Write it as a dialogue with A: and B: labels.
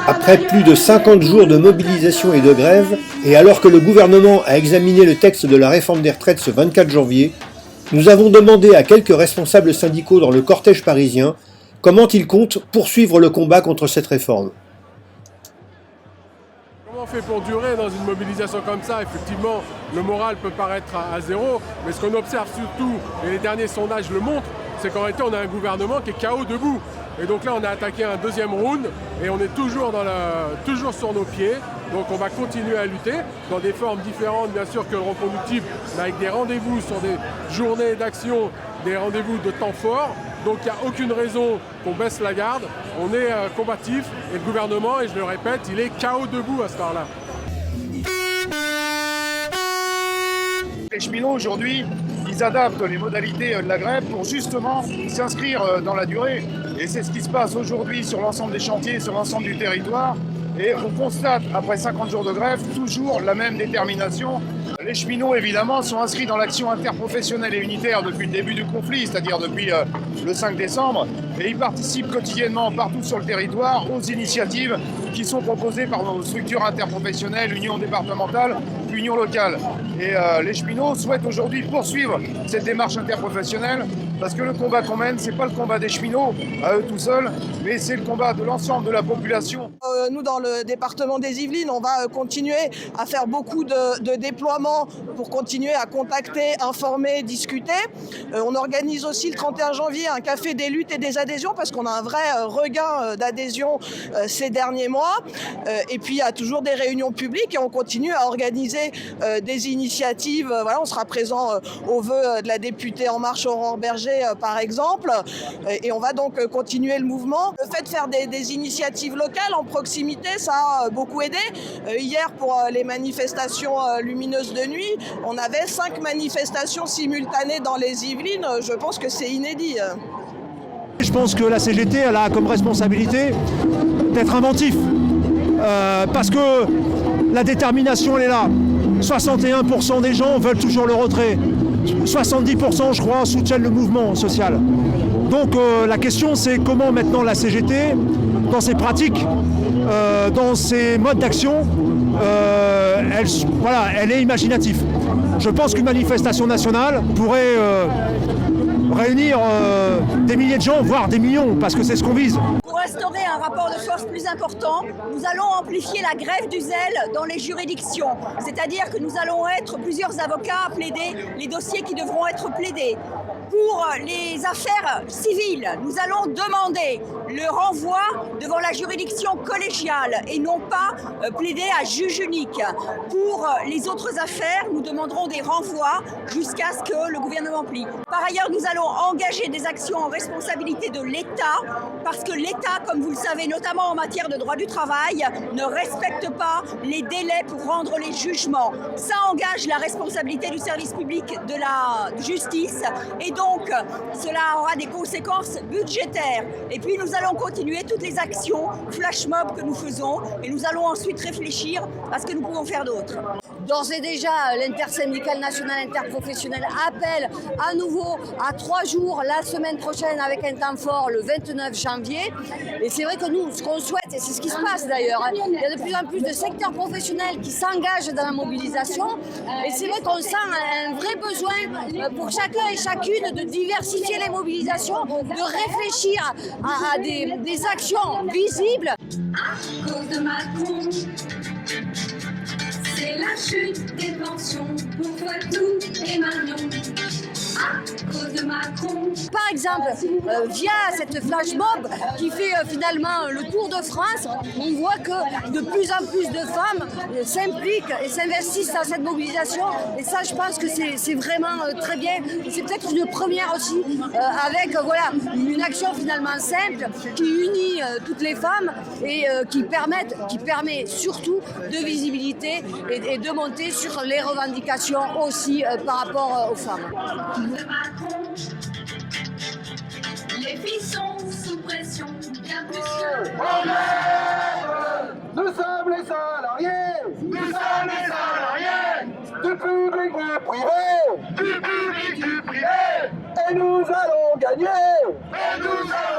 A: Après plus de 50 jours de mobilisation et de grève, et alors que le gouvernement a examiné le texte de la réforme des retraites ce 24 janvier, nous avons demandé à quelques responsables syndicaux dans le cortège parisien comment ils comptent poursuivre le combat contre cette réforme.
B: Comment on fait pour durer dans une mobilisation comme ça? Effectivement, le moral peut paraître à zéro, mais ce qu'on observe surtout, et les derniers sondages le montrent, c'est qu'en réalité on a un gouvernement qui est KO debout. Et donc là on a attaqué un deuxième round et on est toujours sur nos pieds. Donc on va continuer à lutter dans des formes différentes bien sûr que le reconductible, mais avec des rendez-vous sur des journées d'action, des rendez-vous de temps fort. Donc il n'y a aucune raison qu'on baisse la garde. On est combatif et le gouvernement, et je le répète, il est KO debout à ce temps-là.
C: Les cheminots aujourd'hui, ils adaptent les modalités de la grève pour justement s'inscrire dans la durée. Et c'est ce qui se passe aujourd'hui sur l'ensemble des chantiers, sur l'ensemble du territoire. Et on constate, après 50 jours de grève, toujours la même détermination. Les cheminots, évidemment, sont inscrits dans l'action interprofessionnelle et unitaire depuis le début du conflit, c'est-à-dire depuis le 5 décembre. Et ils participent quotidiennement, partout sur le territoire, aux initiatives qui sont proposées par nos structures interprofessionnelles, unions départementales, unions locales. Et les cheminots souhaitent aujourd'hui poursuivre cette démarche interprofessionnelle parce que le combat qu'on mène, c'est pas le combat des cheminots à eux tout seuls, mais c'est le combat de l'ensemble de la population.
D: Nous, dans le département des Yvelines, on va continuer à faire beaucoup de déploiements pour continuer à contacter, informer, discuter. On organise aussi le 31 janvier un café des luttes et des adhésions parce qu'on a un vrai regain d'adhésion ces derniers mois. Et puis, il y a toujours des réunions publiques et on continue à organiser des initiatives. Voilà, on sera présent au vœu de la députée En Marche, Aurore Berger, par exemple. Et on va donc continuer le mouvement. Le fait de faire des initiatives locales en proximité, ça a beaucoup aidé. Hier, pour les manifestations lumineuses de nuit, on avait 5 manifestations simultanées dans les Yvelines. Je pense que c'est inédit.
E: Je pense que la CGT elle a comme responsabilité d'être inventif. Parce que la détermination elle est là. 61% des gens veulent toujours le retrait. 70% je crois soutiennent le mouvement social. Donc la question c'est comment maintenant la CGT, dans ses pratiques, dans ses modes d'action, elle est imaginative. Je pense qu'une manifestation nationale pourrait réunir des milliers de gens, voire des millions, parce que c'est ce qu'on vise.
F: Pour instaurer un rapport de force plus important, nous allons amplifier la grève du zèle dans les juridictions. C'est-à-dire que nous allons être plusieurs avocats à plaider les dossiers qui devront être plaidés. Pour les affaires civiles, nous allons demander le renvoi devant la juridiction collégiale et non pas plaider à juge unique. Pour les autres affaires, nous demanderons des renvois jusqu'à ce que le gouvernement plie. Par ailleurs, nous allons engager des actions en responsabilité de l'État parce que l'État, comme vous le savez, notamment en matière de droit du travail, ne respecte pas les délais pour rendre les jugements. Ça engage la responsabilité du service public de la justice et donc cela aura des conséquences budgétaires. Et puis nous allons continuer toutes les actions flash mob que nous faisons et nous allons ensuite réfléchir à ce que nous pouvons faire d'autre.
G: D'ores et déjà, l'intersyndicale nationale interprofessionnelle appelle à nouveau à 3 jours la semaine prochaine avec un temps fort le 29 janvier. Et c'est vrai que nous, ce qu'on souhaite, et c'est ce qui se passe d'ailleurs, il y a de plus en plus de secteurs professionnels qui s'engagent dans la mobilisation. Et c'est vrai qu'on sent un vrai besoin pour chacun et chacune de diversifier les mobilisations, de réfléchir à des actions visibles.
H: À cause de Macron, c'est la chute des pensions pour Poitou et Magnon. À cause de Macron.
G: Par exemple, via cette flash mob qui fait finalement le tour de France, on voit que de plus en plus de femmes s'impliquent et s'investissent dans cette mobilisation. Et ça, je pense que c'est vraiment très bien. C'est peut-être une première aussi, avec voilà, une action finalement simple qui unit toutes les femmes et qui permet surtout de visibilité et de monter sur les revendications aussi par rapport aux femmes.
H: Les filles sont sous pression, bien plus que...
I: Nous sommes les salariés! Nous sommes les salariés! Du public du privé! Du public du privé! Et nous allons gagner! Et nous allons